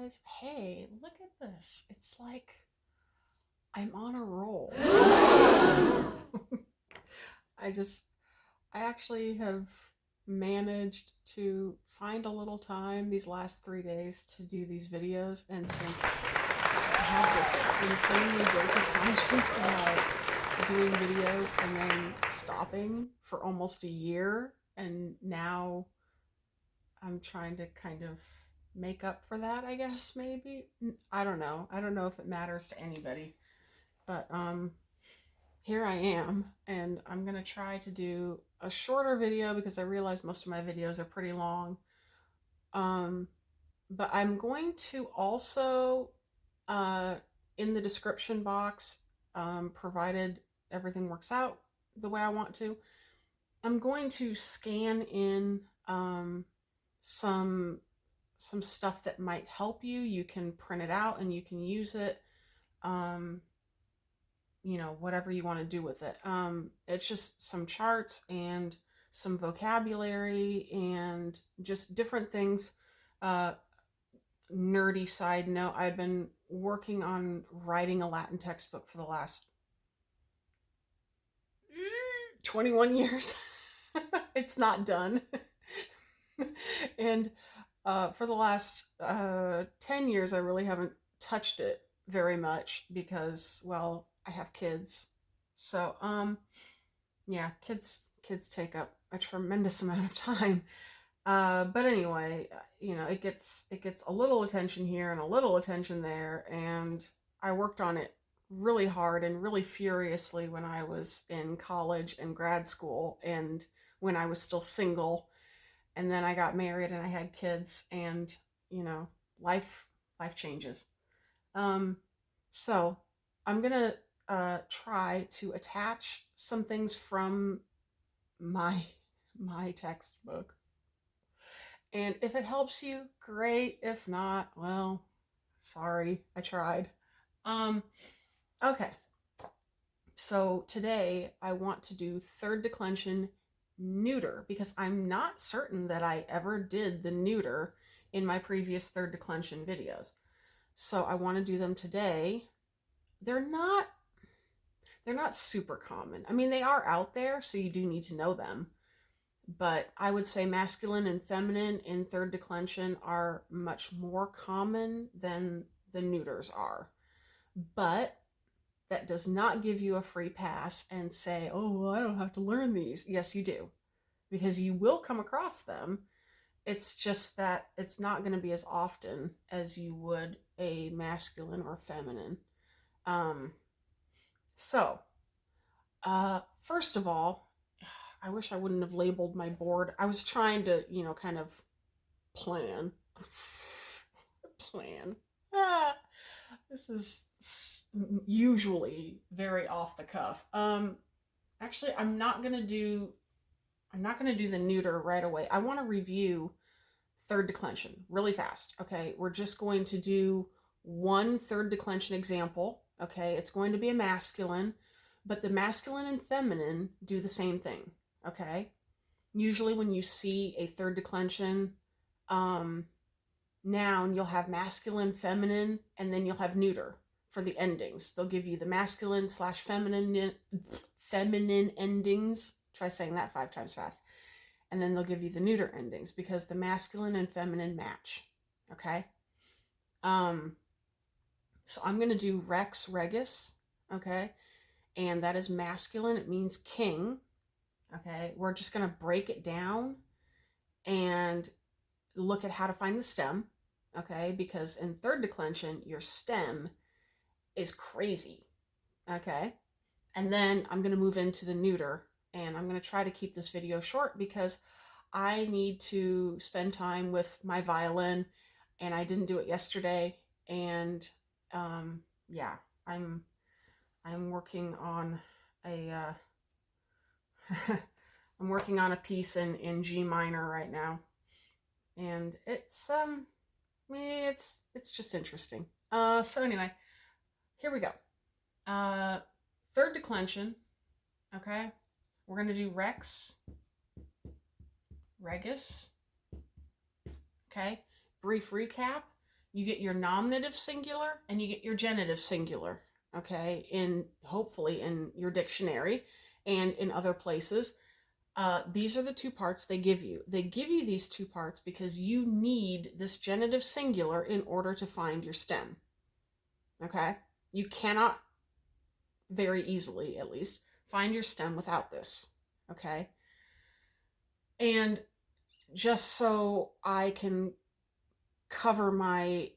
guys. Hey, look at this. It's like I'm on a roll. I actually have managed to find a little time these last 3 days to do these videos, and since I have this insanely guilty conscience about doing videos and then stopping for almost a year, and now I'm trying to kind of make up for that, I guess, maybe. I don't know. I don't know if it matters to anybody. But here I am, and I'm going to try to do a shorter video because I realize most of my videos are pretty long. But I'm going to also, in the description box, provided everything works out the way I want to, I'm going to scan in some stuff that might help you. You can print it out and you can use it. You know, whatever you want to do with it. It's just some charts and some vocabulary and just different things. Nerdy side note, I've been working on writing a Latin textbook for the last 21 years. It's not done. And for the last 10 years, I really haven't touched it very much because, well, I have kids. So, yeah, kids take up a tremendous amount of time. But anyway, you know, it gets a little attention here and a little attention there, and I worked on it really hard and really furiously when I was in college and grad school, and when I was still single, and then I got married and I had kids, and you know, life changes. So I'm gonna try to attach some things from my textbook, and if it helps you, great. If not, well, sorry, I tried. Okay. So today I want to do third declension neuter because I'm not certain that I ever did the neuter in my previous third declension videos. So I want to do them today. They're not super common. I mean, they are out there, so you do need to know them. But I would say masculine and feminine in third declension are much more common than the neuters are. But that does not give you a free pass and say, oh, well, I don't have to learn these. Yes, you do, because you will come across them. It's just that it's not going to be as often as you would a masculine or feminine. So, first of all, I wish I wouldn't have labeled my board. I was trying to, you know, kind of plan. This is usually very off the cuff. Actually, I'm not gonna do the neuter right away. I want to review third declension really fast. Okay, we're just going to do one third declension example. Okay, it's going to be a masculine, but the masculine and feminine do the same thing. Okay, usually when you see a third declension noun, you'll have masculine, feminine, and then you'll have neuter for the endings. They'll give you the masculine / feminine endings. Try saying that 5 times fast. And then they'll give you the neuter endings because the masculine and feminine match. Okay? So I'm going to do rex, regis. Okay? And that is masculine. It means king. Okay? We're just going to break it down and look at how to find the stem. Okay? Because in third declension, your stem is crazy. Okay? And then I'm going to move into the neuter, and I'm going to try to keep this video short because I need to spend time with my violin, and I didn't do it yesterday. And yeah, I'm working on a I'm working on a piece in G minor right now, and it's just interesting. So anyway, here we go. Third declension. Okay, we're gonna do rex, regis. Okay, brief recap. You get your nominative singular and you get your genitive singular, okay, hopefully in your dictionary and in other places. These are the two parts they give you. They give you these two parts because you need this genitive singular in order to find your stem. Okay? You cannot very easily, at least, find your stem without this. Okay? And just so I can cover my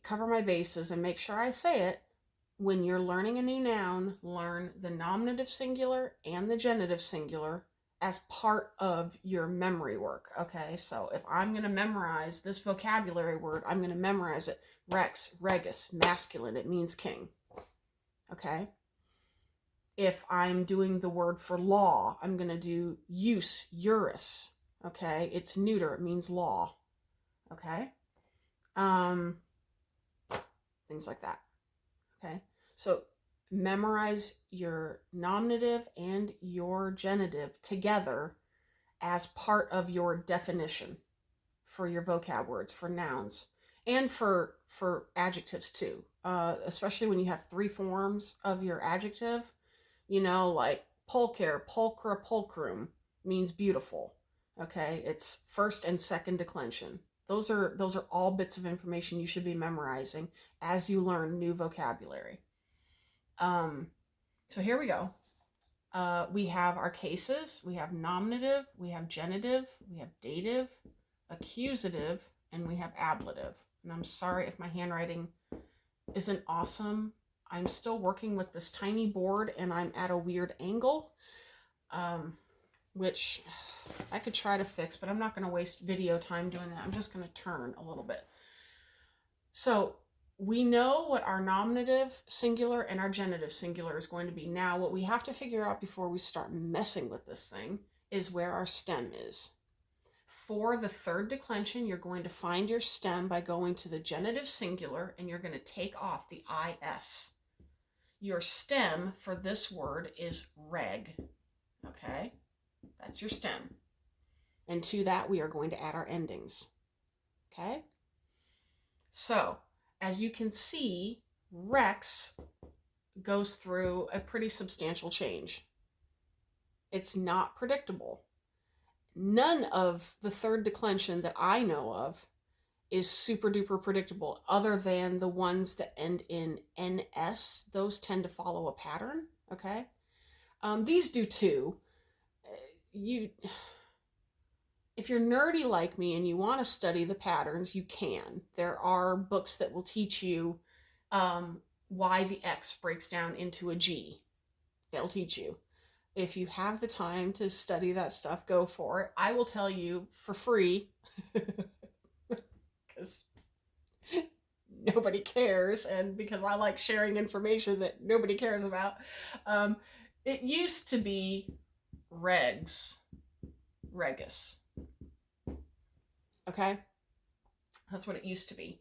bases and make sure I say it, when you're learning a new noun, learn the nominative singular and the genitive singular as part of your memory work. Okay, so if I'm going to memorize this vocabulary word, I'm going to memorize it. Rex, regus, masculine, it means king. Okay. If I'm doing the word for law, I'm going to do use, juris. Okay, it's neuter, it means law. Okay. Things like that. Okay, so memorize your nominative and your genitive together as part of your definition for your vocab words, for nouns, and for adjectives too. Especially when you have three forms of your adjective, like pulcher, pulchra, pulchrum means beautiful. Okay, it's first and second declension. Those are all bits of information you should be memorizing as you learn new vocabulary. So here we go. We have our cases. We have nominative, we have genitive, we have dative, accusative, and we have ablative. And I'm sorry if my handwriting isn't awesome. I'm still working with this tiny board and I'm at a weird angle, which I could try to fix, but I'm not going to waste video time doing that. I'm just going to turn a little bit. So we know what our nominative singular and our genitive singular is going to be. Now, what we have to figure out before we start messing with this thing is where our stem is. For the third declension, you're going to find your stem by going to the genitive singular and you're going to take off the IS. Your stem for this word is reg. Okay? That's your stem. And to that, we are going to add our endings. Okay? So, as you can see, Rex goes through a pretty substantial change. It's not predictable. None of the third declension that I know of is super duper predictable, other than the ones that end in NS. Those tend to follow a pattern, okay? These do too. If you're nerdy like me and you want to study the patterns, you can. There are books that will teach you why the X breaks down into a G. They'll teach you. If you have the time to study that stuff, go for it. I will tell you for free, because nobody cares, and because I like sharing information that nobody cares about. It used to be regs, regus. Okay? That's what it used to be.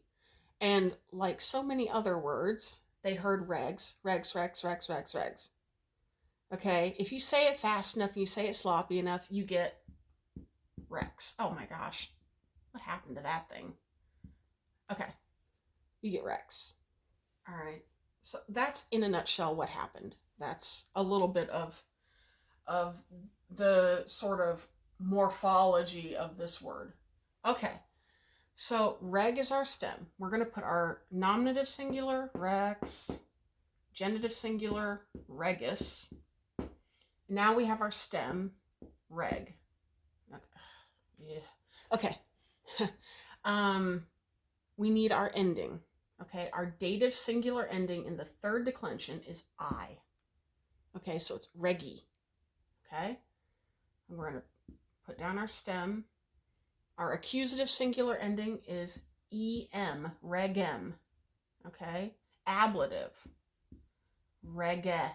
And like so many other words, they heard regs, regs, regs, regs, regs, regs. Okay? If you say it fast enough, you say it sloppy enough, you get rex. Oh my gosh. What happened to that thing? Okay. You get rex. All right. So that's in a nutshell what happened. That's a little bit of the sort of morphology of this word. Okay. So reg is our stem. We're going to put our nominative singular, rex, genitive singular, regus. Now we have our stem, reg. Okay. We need our ending. Okay, our dative singular ending in the third declension is I. Okay, so it's reggy. Okay, and we're going to put down our stem. Our accusative singular ending is em, regem. Okay, ablative, reggae,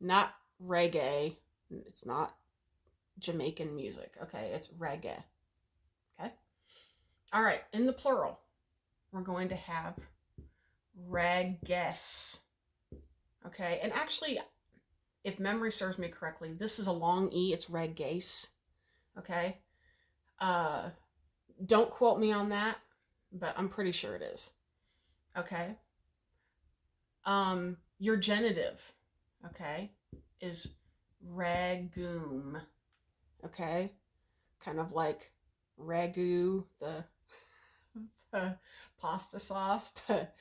not reggae. It's not Jamaican music. Okay, it's reggae. Okay, all right, in the plural, we're going to have reges. Okay, and actually, if memory serves me correctly, this is a long E, it's reges. Okay, don't quote me on that, but I'm pretty sure it is. Okay. Your genitive, okay, is ragoom. Okay. Kind of like ragu, the pasta sauce, but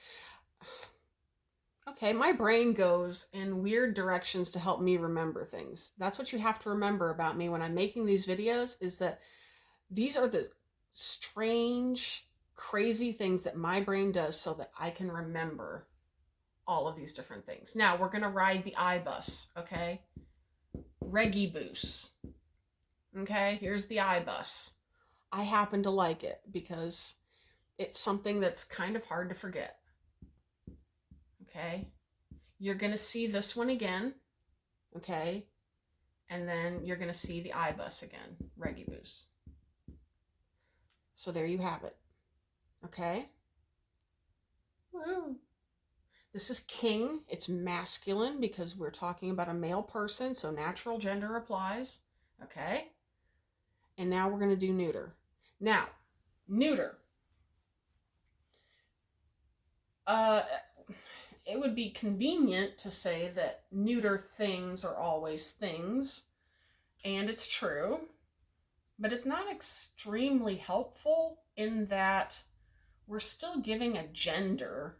okay, my brain goes in weird directions to help me remember things. That's what you have to remember about me when I'm making these videos, is that these are the strange, crazy things that my brain does so that I can remember all of these different things. Now, we're going to ride the I-bus, okay? Regibus. Okay, here's the I-bus. I happen to like it because it's something that's kind of hard to forget. Okay? You're going to see this one again, okay? And then you're going to see the I-bus again, Regibus. So there you have it. Okay? Woo. This is king. It's masculine because we're talking about a male person, so natural gender applies. Okay? And now we're going to do neuter. Now, neuter. It would be convenient to say that neuter things are always things, and it's true, but it's not extremely helpful in that we're still giving a gender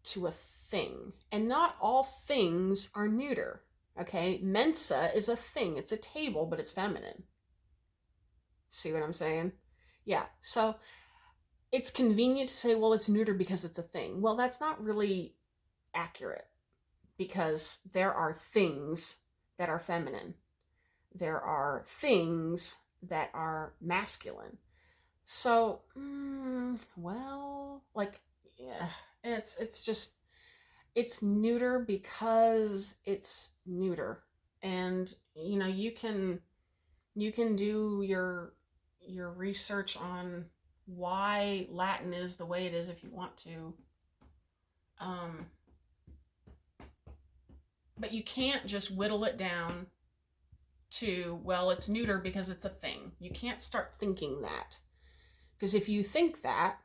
to a thing, and not all things are neuter. Okay, Mensa is a thing, it's a table, but it's feminine. See what I'm saying? Yeah, so it's convenient to say, well, it's neuter because it's a thing. Well, that's not really accurate, because there are things that are feminine. There are things that are masculine. So, well, like, yeah, it's just, it's neuter because it's neuter. And you know, you can do your research on why Latin is the way it is if you want to. But you can't just whittle it down to, well, it's neuter because it's a thing. You can't start thinking that. Because if you think that,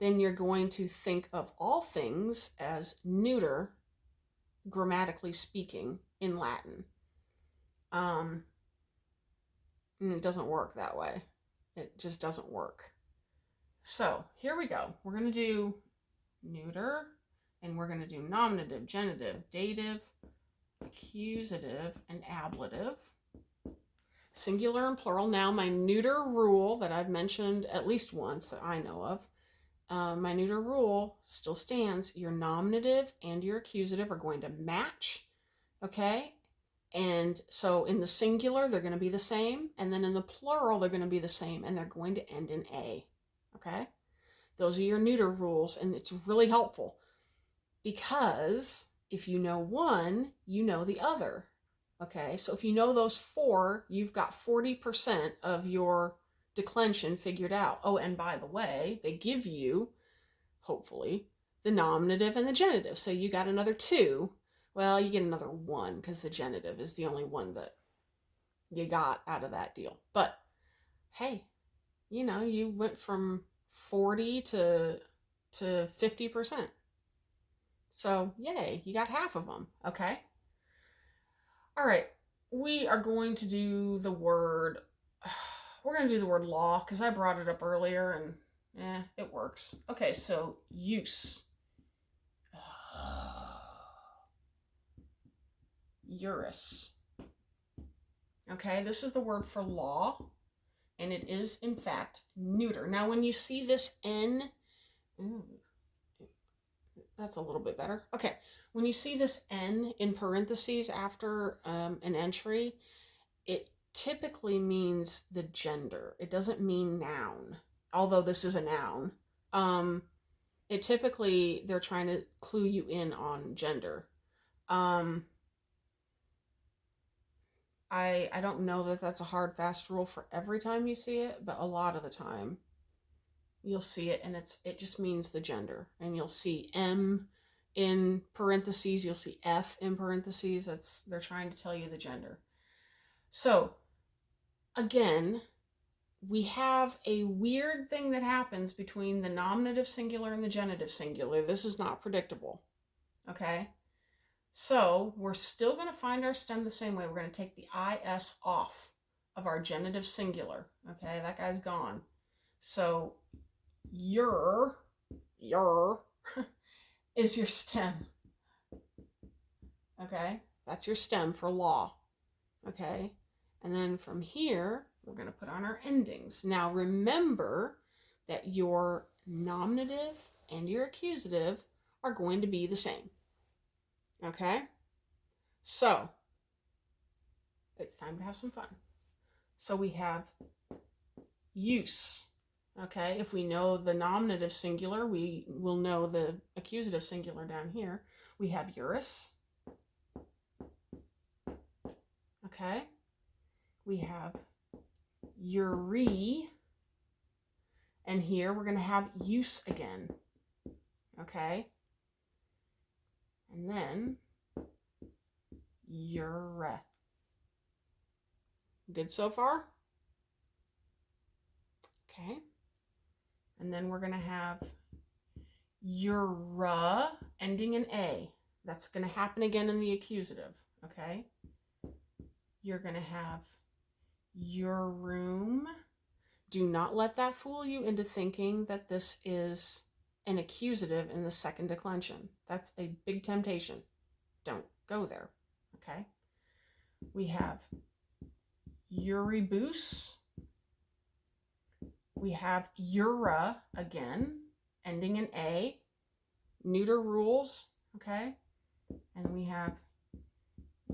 then you're going to think of all things as neuter, grammatically speaking, in Latin. And it doesn't work that way. It just doesn't work. So here we go. We're going to do neuter, and we're going to do nominative, genitive, dative, accusative, and ablative. Singular and plural. Now, my neuter rule that I've mentioned at least once that I know of, my neuter rule still stands. Your nominative and your accusative are going to match, okay? And so in the singular, they're going to be the same, and then in the plural, they're going to be the same, and they're going to end in A, okay? Those are your neuter rules, and it's really helpful because if you know one, you know the other. Okay, so if you know those four, you've got 40% of your declension figured out. Oh, and by the way, they give you, hopefully, the nominative and the genitive. So you got another two. Well, you get another one because the genitive is the only one that you got out of that deal. But hey, you know, you went from 40 to 50%. So yay, you got half of them. Okay. All right, we are going to do the word, we're going to do the word law because I brought it up earlier and it works. Okay, so use. Juris. Okay, this is the word for law, and it is, in fact, neuter. Now, when you see this N, that's a little bit better. Okay, when you see this N in parentheses after an entry, it typically means the gender. It doesn't mean noun, although this is a noun. It typically, they're trying to clue you in on gender. I don't know that that's a hard, fast rule for every time you see it, but a lot of the time you'll see it and it just means the gender. And you'll see M in parentheses, you'll see F in parentheses. They're trying to tell you the gender. So again, we have a weird thing that happens between the nominative singular and the genitive singular. This is not predictable, okay? So we're still going to find our stem the same way. We're going to take the IS off of our genitive singular, okay? That guy's gone. So your is your stem, okay? That's your stem for law, okay? And then from here, we're going to put on our endings. Now remember that your nominative and your accusative are going to be the same, okay? So it's time to have some fun. So we have use, okay? If we know the nominative singular, we will know the accusative singular down here. We have urus, okay? We have uri, and here we're going to have use again, okay? And then ure. Good so far? Okay. And then we're going to have ura ending in a. That's going to happen again in the accusative, okay? You're going to have your room. Do not let that fool you into thinking that this is an accusative in the second declension. That's a big temptation. Don't go there, okay? We have uribus. We have ura again, ending in a. Neuter rules, okay? And we have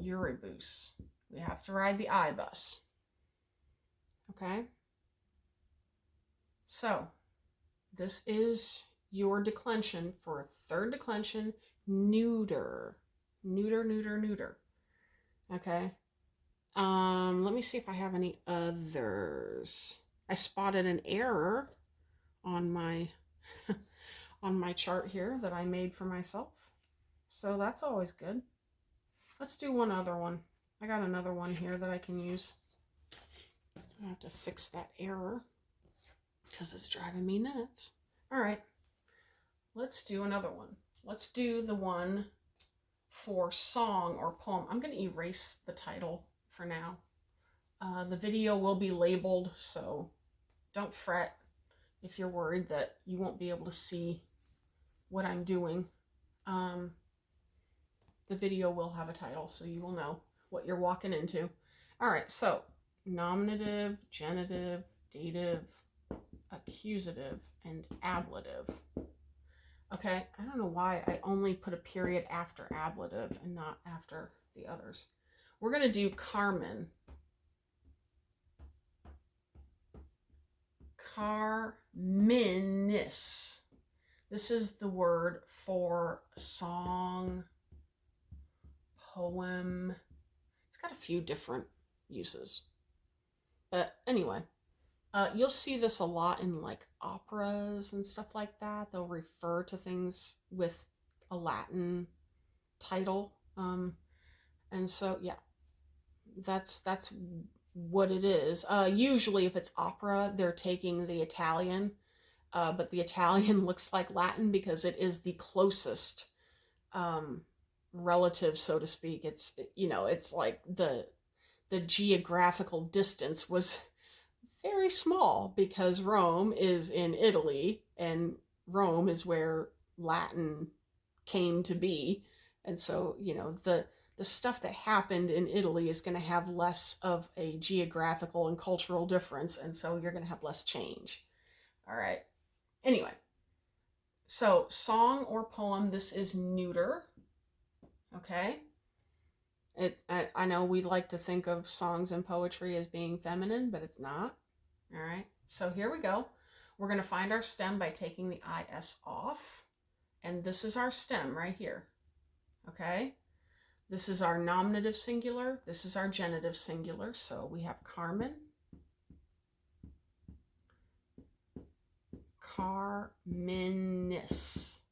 uribus. We have to ride the I bus, okay? So this is your declension for third declension, neuter. Neuter, neuter, neuter. Okay. Let me see if I have any others. I spotted an error on my on my chart here that I made for myself. So that's always good. Let's do one other one. I got another one here that I can use. I have to fix that error because it's driving me nuts. All right, let's do another one. Let's do the one for song or poem. I'm going to erase the title for now. The video will be labeled, so don't fret if you're worried that you won't be able to see what I'm doing. The video will have a title, so you will know what you're walking into. All right, so nominative, genitive, dative, accusative, and ablative. Okay, I don't know why I only put a period after ablative and not after the others. We're going to do Carmen. Carminis. This is the word for song, poem. It's got a few different uses. But anyway, you'll see this a lot in like operas and stuff like that. They'll refer to things with a Latin title. And so, yeah, that's what it is. Usually if it's opera, they're taking the Italian, but the Italian looks like Latin because it is the closest relative, so to speak. It's, you know, it's like the geographical distance was very small because Rome is in Italy and Rome is where Latin came to be. And so, you know, the stuff that happened in Italy is going to have less of a geographical and cultural difference. And so you're going to have less change. All right. Anyway, so song or poem, this is neuter. Okay. I know we like to think of songs and poetry as being feminine, but it's not. All right. So here we go. We're going to find our stem by taking the IS off. And this is our stem right here. Okay. This is our nominative singular. This is our genitive singular. So we have Carmen, Carminis.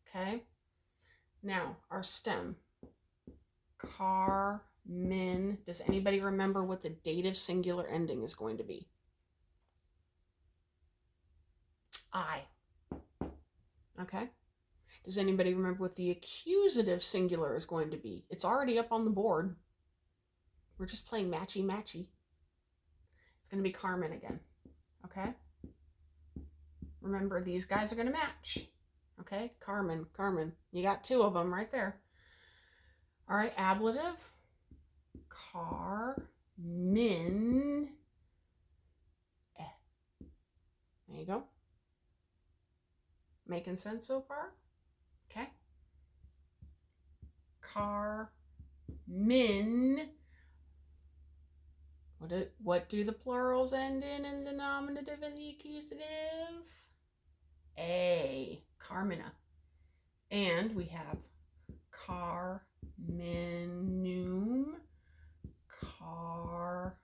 Okay. Now our stem, Carmin. Does anybody remember what the dative singular ending is going to be? I. Okay? Does anybody remember what the accusative singular is going to be? It's already up on the board. We're just playing matchy-matchy. It's going to be Carmen again. Okay? Remember, these guys are going to match. Okay? Carmen, Carmen. You got two of them right there. All right, ablative. Carmen. There you go. Making sense so far? Okay. Carmen. What do the plurals end in the nominative and the accusative? A. Carmina. And we have carmenum, carmen,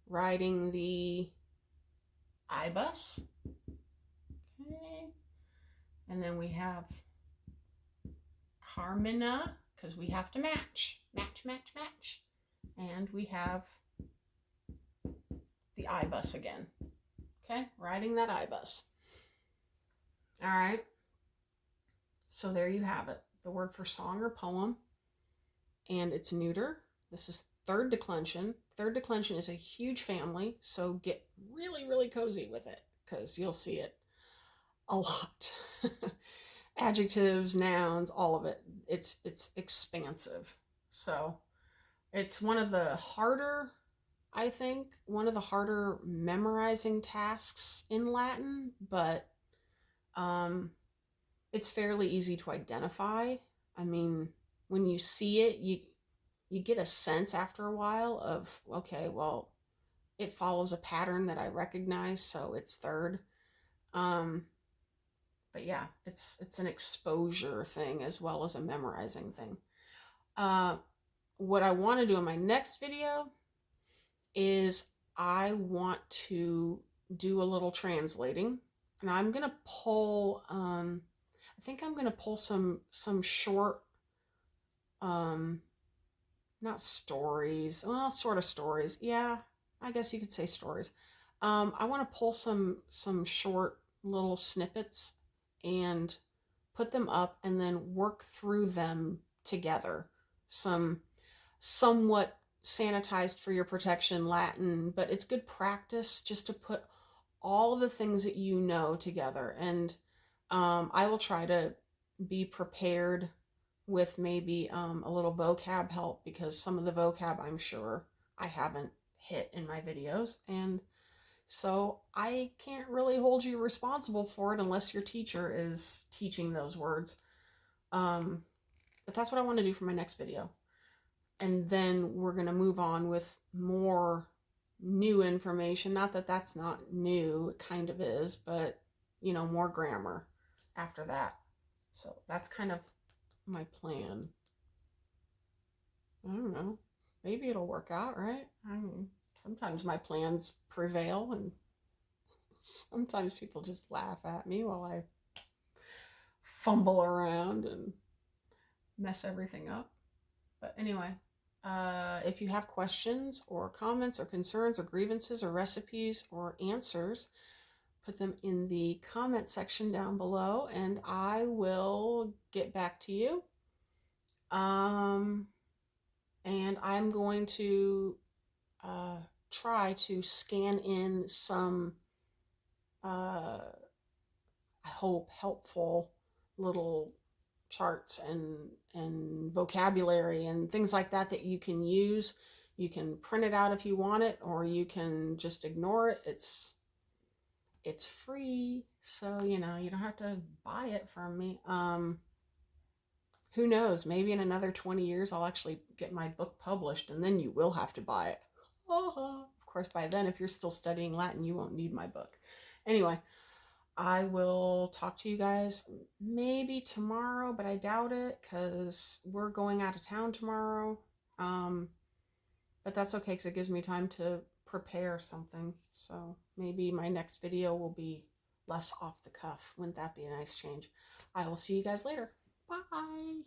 riding the ibus. Okay. And then we have Carmina, because we have to match. Match, match, match. And we have the ibus again. Okay, riding that ibus. All right. So there you have it. The word for song or poem. And it's neuter. This is third declension. Third declension is a huge family, so get really, really cozy with it, because you'll see it a lot. Adjectives, nouns, all of it. It's expansive. So it's one of the harder, I think, one of the harder memorizing tasks in Latin, but it's fairly easy to identify. I mean, when you see it, you get a sense after a while of, okay, well, it follows a pattern that I recognize, so it's third. But yeah, it's an exposure thing as well as a memorizing thing. What I want to do in my next video is I want to do a little translating, and I'm gonna pull. I think I'm gonna pull some short, not stories. Well, sort of stories. Yeah, I guess you could say stories. I want to pull some short little snippets and put them up and then work through them together. Some somewhat sanitized for your protection Latin, but it's good practice just to put all of the things that you know together. And I will try to be prepared with maybe a little vocab help, because some of the vocab I'm sure I haven't hit in my videos. And so I can't really hold you responsible for it unless your teacher is teaching those words. But that's what I want to do for my next video. And then we're going to move on with more new information. Not that that's not new, it kind of is, but you know, more grammar after that. So that's kind of my plan. I don't know. Maybe it'll work out, right? I mean, sometimes my plans prevail, and sometimes people just laugh at me while I fumble around and mess everything up. But anyway, if you have questions or comments or concerns or grievances or recipes or answers, put them in the comment section down below and I will get back to you. And I'm going to try to scan in some, I hope, helpful little charts and vocabulary and things like that that you can use. You can print it out if you want it, or you can just ignore it. It's free, so you know, you don't have to buy it from me. Who knows, maybe in another 20 years I'll actually get my book published, and then you will have to buy it. Of course, by then, if you're still studying Latin, you won't need my book. Anyway, I will talk to you guys maybe tomorrow, but I doubt it because we're going out of town tomorrow. But that's okay, because it gives me time to prepare something. So maybe my next video will be less off the cuff. Wouldn't that be a nice change? I will see you guys later. Bye.